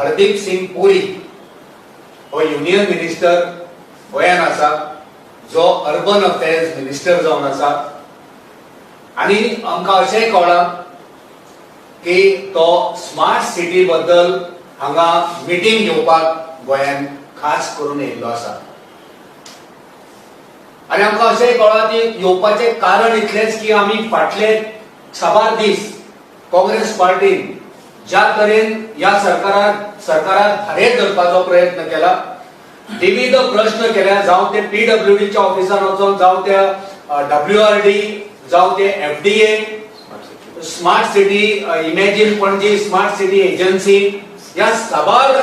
हरदीप सिंग पुरी हो union minister गोंयांत आसा, जो अर्बन अफेअर्स मिनिस्टर जावन आसा। आणि आमकां अशेंय कळ्ळां की तो स्मार्ट सिटी बद्दल हांगा मिटींग घेवपाक गोंयांत खास करून येयल्लो आसा। आणि आमकां अशेंय कळ्ळां की येवपाचें कारण इतलेंच की आमी फाटले 6 दीस काँग्रेस पार्टीन ज्या तरेन ह्या सरकाराक भायर धरपाचो प्रयत्न केला, विविध प्रश्न केल्या, जावं ते PWDच्या ऑफिसान वचून, जावं त्या WRD, जावं ते FDA, smart city, imagine Panaji smart city agency, ह्या साबार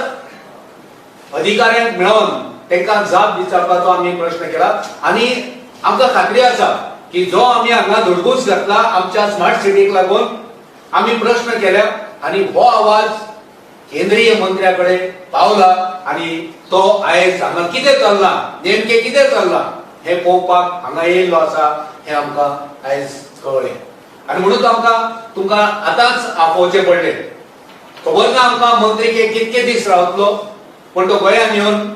अधिकाऱ्यांक मेळोन तांकां जाप विचारपाचो आमी प्रश्न केला। आणि आमकां खात्री आसा की जो आमी हांगा धडकूस घातला आमच्या स्मार्ट सिटीक लागून आमी प्रश्न केल्या आणि हो आवाज केंद्रीय मंत्र्याकडे पावला आणि तो आयज हांगा कितें चल्लां, नेमकें कितें चल्लां हे पळोवपाक हांगा येयल्लो आसा, हे आमकां आयज कळ्ळें। आणि म्हणून तुमकां आतांच आपोवचें पडलें। खबर ना आमकां मंत्री कितके दीस रावतलो, पण तो गोंयांत येवन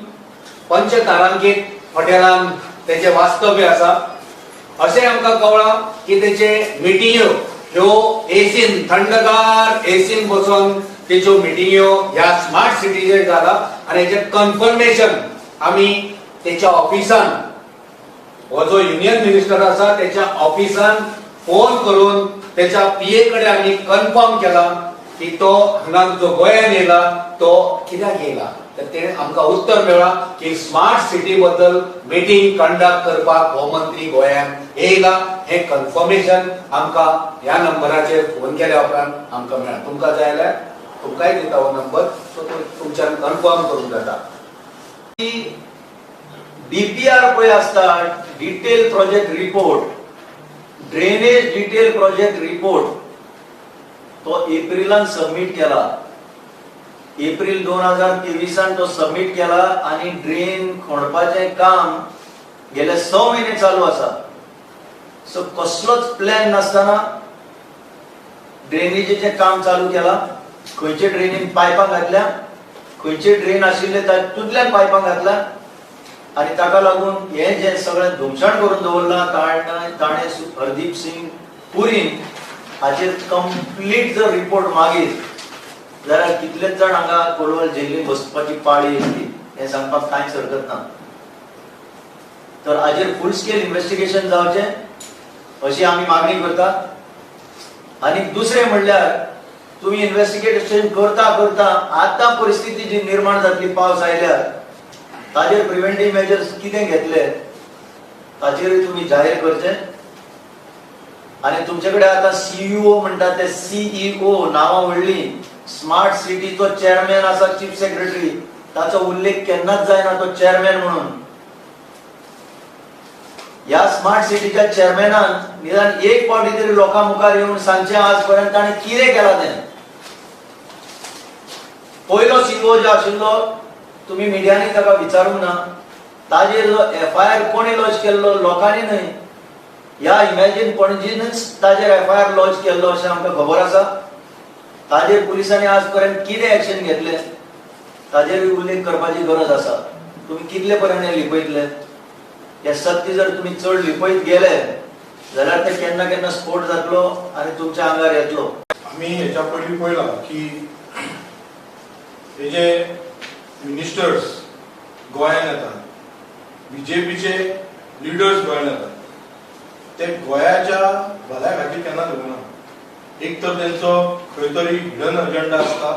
पंचतारांकीत हॉटेलांत तेचें वास्तव्य आसा। अशें आमकां कळ्ळां की तेचे मिटिंग्यो ह्यो एसीन, थंडगार एसीन बसून तेच्यो मिटिंग्यो ह्या स्मार्ट सिटीचेर जाला। आणि हेचे कन्फर्मेशन आमी तेच्या ऑफिसान, हो जो युनियन मिनिस्टर आसा तेच्या ऑफिसान फोन करून तेच्या PA कडे आमी कन्फर्म केला की तो हांगा जो गोंयांत येयला तो कित्याक येयला। तर तेणें आमकां उत्तर मेळ्ळां की स्मार्ट सिटी बद्दल मिटींग कंडक्ट करपाक हो मंत्री गोंयांत येयला। हे कन्फर्मेशन आमकां ह्या नंबराचेर फोन केल्या उपरांत आमकां मेळ्ळां। तुमकां जाय जाल्यार तुमकांय दिता हो नंबर, सो तुमच्यान कन्फर्म करूंक जाता। DPR पळय आसता, detail project report, drainage detail project report, तो एप्रिलान सबमिट केला। एप्रिल 2023 तो सबमिट केला आणि ड्रेन खणपाचें काम गेले 6 महिने चालू आसा। सो कसलोच प्लॅन नासतना ड्रेनेजीचें काम चालू केला। खंयचे ड्रेनीन पायपां घातल्या, खंयचे ड्रेन आशिल्ले तातूंतल्यान पायपां घातल्या, आणि ताका लागून हे जे सगळें धुमसाण करून दवरला ताणें हरदीप सिंग पुरीन हाचेर कंप्लीट जर रिपोर्ट मागीत जाल्यार कितलेच जाण हांगा कोलवल जेलीन बसपाची पाळी येतली, हें सांगपाक कांयच हरकत ना। तर हाचेर फुल स्केल इन्व्हेस्टिगेशन जावचें अशी आमी मागणी करतात। आणि दुसरें म्हणल्यार तुम्ही इन्व्हेस्टिगेशन करता करता आतां परिस्थिती जी निर्माण जातली पावस आयल्यार ताचेर प्रिव्हेंटिव्ह मेजर्स कितें घेतले ताचेरूय तुम्ही जाहीर करचें। आणि तुमचे कडेन आतां CEO म्हणटा ते CEO नांवां व्हडली, स्मार्ट सिटीचो चेअरमॅन आसा चीफ सेक्रेटरी, ताचो उल्लेख केन्नाच जायना तो चेअरमॅन म्हणून। ह्या स्मार्ट सिटीच्या चेअरमॅनान निदान एक फावटी तरी लोकां मुखार येवन सांगचें आज पर्यंत ताणें कितें केलां तें। पयलो CEO जो आशिल्लो तुम्ही मिडियांनी ताका विचारूंक ना, ताजेर जो FIR कोणी लॉन्च केल्लो लोकांनी न्हय, ह्या इमॅजिन पणजीनच ताजेर FIR लॉन्च केल्लो अशें आमकां खबर आसा। ताजेर पुलिसांनी आज पर्यंत कितें एक्शन घेतले ताजेर उल्लेख करपाची गरज आसा। तुम्ही कितले पर्यंत हें लिपयतले? हे सत्य जर तुम्ही चड लिपयत गेले जाल्यार ते केन्ना केन्ना स्फोट जातलो आणि तुमच्या आंगार येतलो। आमी हेच्या पयलीं पळयलां की हे जे मिनिस्टर्स गोंयांत येतात, BJPचे लिडर्स गोंयांत येतात, ते गोंयाच्या भल्या खातीर केन्ना धरुना। एक तर तेंचो खंय तरी हिडन अजेंडा आसता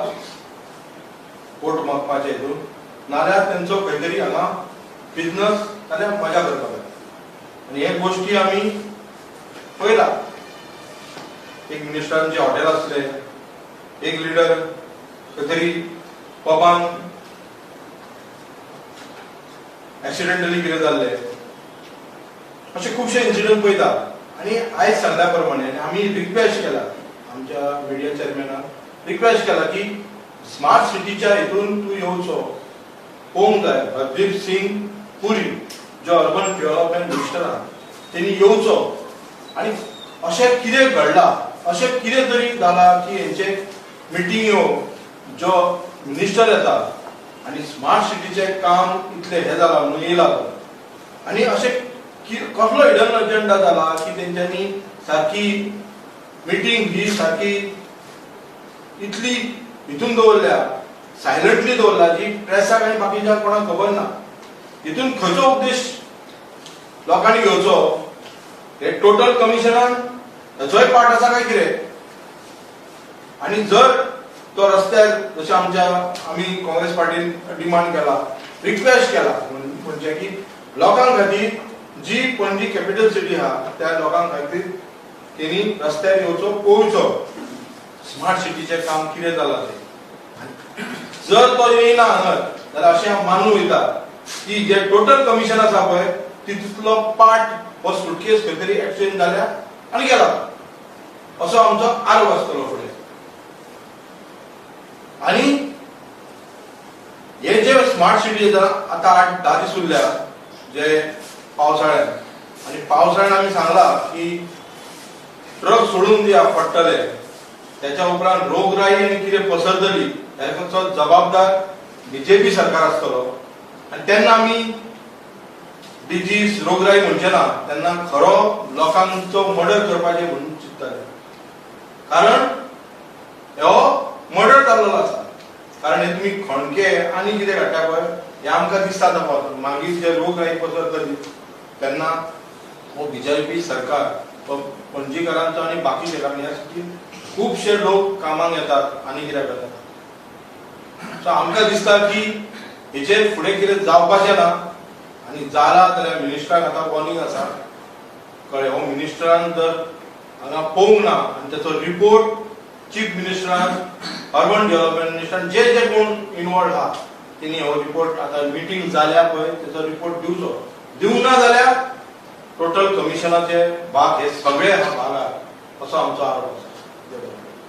वोट मागपाचे हितून, नाल्यार तेंचो खंय तरी हांगा बिझनस नाल्यार मजा करपाक जाय। आनी हे गोश्टी आमी पळयला। एक मिनिस्टरांचे हॉटेल आसले, एक लिडर खंय तरी पबान एक्सिडेंटली कितें जाल्ले, अशे खुबशे इन्सिडंट पळयता। आनी आयज सांगल्या प्रमाणे आमी रिक्वेस्ट केला, आमच्या मिडिया चेअरमॅनाक रिक्वेस्ट केला की स्मार्ट सिटीच्या हितून तूं येवचो, पळोवंक जाय हरदीप सिंग पुरी जो अर्बन डेव्हलपमेंट मिनिस्टर आहा तेणी येवचो आनी अशें कितें घडलां, अशें कितें तरी जाला की हेंचे मिटिंग्यो ज्यो मिनिस्टर येता आणि स्मार्ट सिटीचे काम इतले हे जाला म्हणून येयला आणि असे कसलो हिडन अजेंडा जाला की तेंच्यांनी सारकी मीटिंग ही सारकी इतली हितून दवरल्या सायलंटली दवरला जी प्रेसाक आनी बाकीच्या कोणाक खबर ना हितून खंयचो उद्देश लोकांनी घेवचो हे टोटल कमिशनान हेचोय पार्ट आसा काय कितें आणि जर तो रस्त्यार जशें आमी काँग्रेस पार्टीन डिमांड केला रिक्वेस्ट केला म्हणजे की लोकां खातीर जी पणजी कॅपिटल सिटी आहा त्या लोकां खातीर तेणी रस्त्यार येवचो पळोवचो स्मार्ट सिटीचें काम कितें जालां तें जर तो येयना हांगा जाल्यार अशें मानूं येता की जे टोटल कमिशन आसा पळय तितूंतलो पार्ट हो सुटकेस खंय तरी एक्सचेंज जाल्या आनी गेला असो आमचो आर्व आसतलो फुडें आणि हे जे स्मार्ट सिटी आता 8-10 दीस उरल्या जे पावसाळ्यात आणि पावसाळ्यात आम्ही सांगला की ट्रक सोडून दिया पडटले त्याच्या उपरांत रोगराई आणि कितें पसरतली त्याचो जबाबदार बीजेपी सरकार आसतलो आणि तेन्ना आमी डिजीज रोगराई म्हणचे ना तेन्ना खरो लोकांचो मर्डर करपाचें म्हणून चिंतताले कारण हो मर्डर जाल्लो आसा कारण हे तुमी खणके आनी कितें घडटा पळय हे आमकां दिसता पावता मागीर जे रोगराई पसरतली तेन्ना हो बीजेपी सरकार पणजीकारांचो आनी बाकीचे कारण ह्या सिटींत खुबशे लोक कामाक येतात आनी कितें करतात सो आमकां दिसता की हेचेर फुडें कितें जावपाचें ना आनी जाला जाल्यार मिनिस्टराक आतां वॉर्निंग आसा कळ्ळें हो मिनिस्टरान जर हांगा पळोवंक ना आनी ताचो रिपोर्ट चीफ मिनिस्टरान अर्बन डेव्हलपमेंट मिनिस्टरान जे जे कोण इनवॉल्ड आहा तेणी हो रिपोर्ट आतां मिटींग जाल्या पळय ताचो रिपोर्ट दिवचो दिवंक ना जाल्यार टोटल कमिशनाचे भाग हे सगळे भाग असो आमचो आरोप आसा.